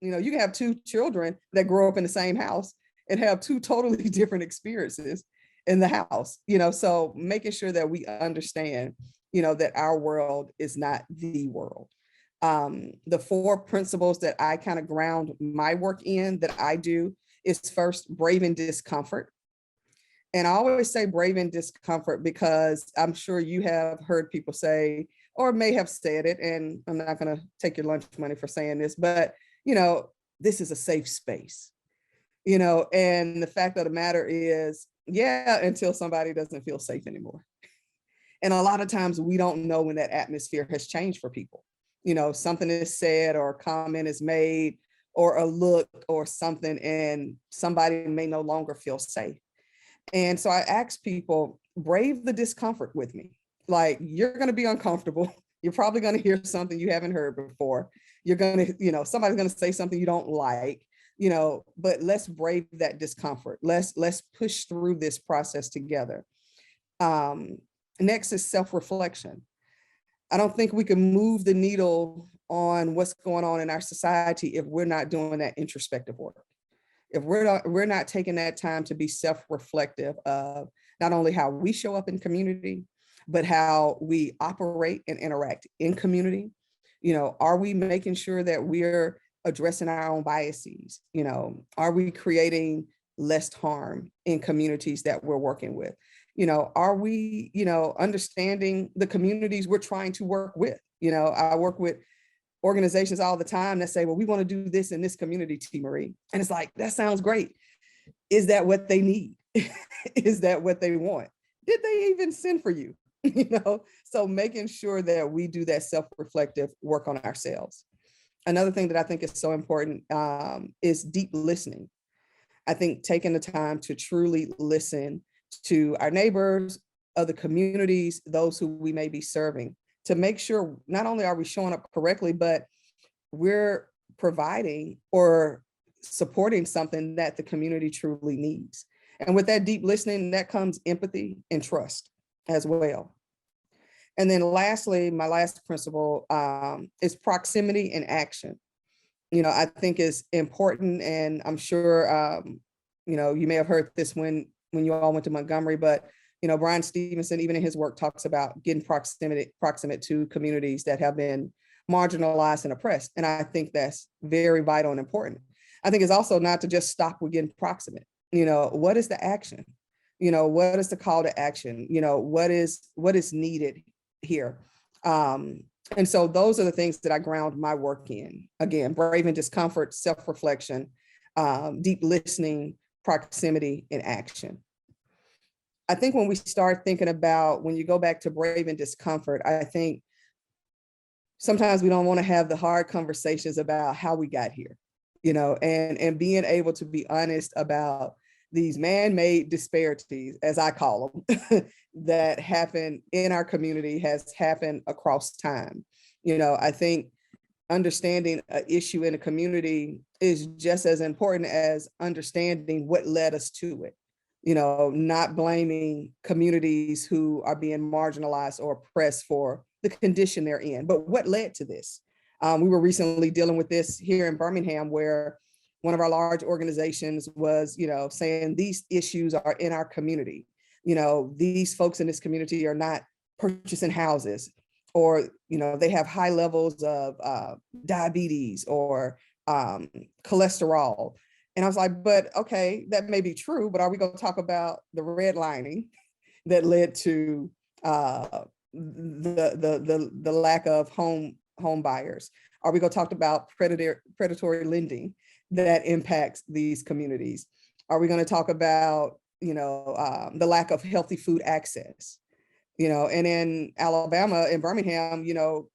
You can have two children that grow up in the same house and have two totally different experiences in the house, so making sure that we understand, that our world is not the world. The 4 principles that I kind of ground my work in that I do is first, braving discomfort. And I always say braving discomfort because I'm sure you have heard people say, or may have said it, and I'm not going to take your lunch money for saying this, but, this is a safe space, and the fact of the matter is, yeah, until somebody doesn't feel safe anymore. And a lot of times we don't know when that atmosphere has changed for people. Something is said or a comment is made or a look or something, and somebody may no longer feel safe. And so I ask people, brave the discomfort with me. Like, you're going to be uncomfortable. You're probably going to hear something you haven't heard before. You're going to, somebody's going to say something you don't like, but let's brave that discomfort. Let's push through this process together. Next is self-reflection. I don't think we can move the needle on what's going on in our society if we're not doing that introspective work. If we're not taking that time to be self-reflective of not only how we show up in community, but how we operate and interact in community. Are we making sure that we're addressing our own biases? Are we creating less harm in communities that we're working with? Are we, understanding the communities we're trying to work with? I work with organizations all the time that say, well, we want to do this in this community, T. Marie. And it's like, that sounds great. Is that what they need? Is that what they want? Did they even send for you? So making sure that we do that self-reflective work on ourselves. Another thing that I think is so important is deep listening. I think taking the time to truly listen to our neighbors, other communities, those who we may be serving, to make sure not only are we showing up correctly, but we're providing or supporting something that the community truly needs. And with that deep listening, that comes empathy and trust as well. And then lastly, my last principle is proximity and action. I think is important, and I'm sure, you may have heard this when you all went to Montgomery, but, Brian Stevenson, even in his work, talks about getting proximate to communities that have been marginalized and oppressed. And I think that's very vital and important. I think it's also not to just stop with getting proximate. What is the action? What is the call to action? What is needed here? And so those are the things that I ground my work in. Again, braving discomfort, self-reflection, deep listening, proximity, and action. I think when we start thinking about, when you go back to braving discomfort, I think sometimes we don't want to have the hard conversations about how we got here, and being able to be honest about these man-made disparities, as I call them, that happen in our community, has happened across time. I think understanding an issue in a community is just as important as understanding what led us to it. Not blaming communities who are being marginalized or oppressed for the condition they're in, but what led to this. We were recently dealing with this here in Birmingham, where one of our large organizations was, saying these issues are in our community. These folks in this community are not purchasing houses, or, they have high levels of diabetes or cholesterol. And I was like, but okay, that may be true, but are we going to talk about the redlining that led to the lack of home buyers? Are we going to talk about predatory lending that impacts these communities? Are we going to talk about, the lack of healthy food access? And in Alabama, in Birmingham,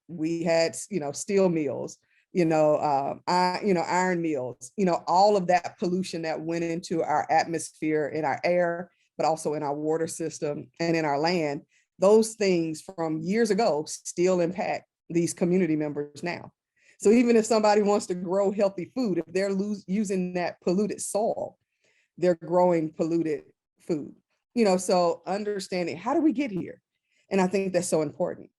we had, steel mills, iron mills, all of that pollution that went into our atmosphere, in our air, but also in our water system and in our land. Those things from years ago still impact these community members now. So even if somebody wants to grow healthy food, if they're using that polluted soil, they're growing polluted food. So understanding, how do we get here? And I think that's so important.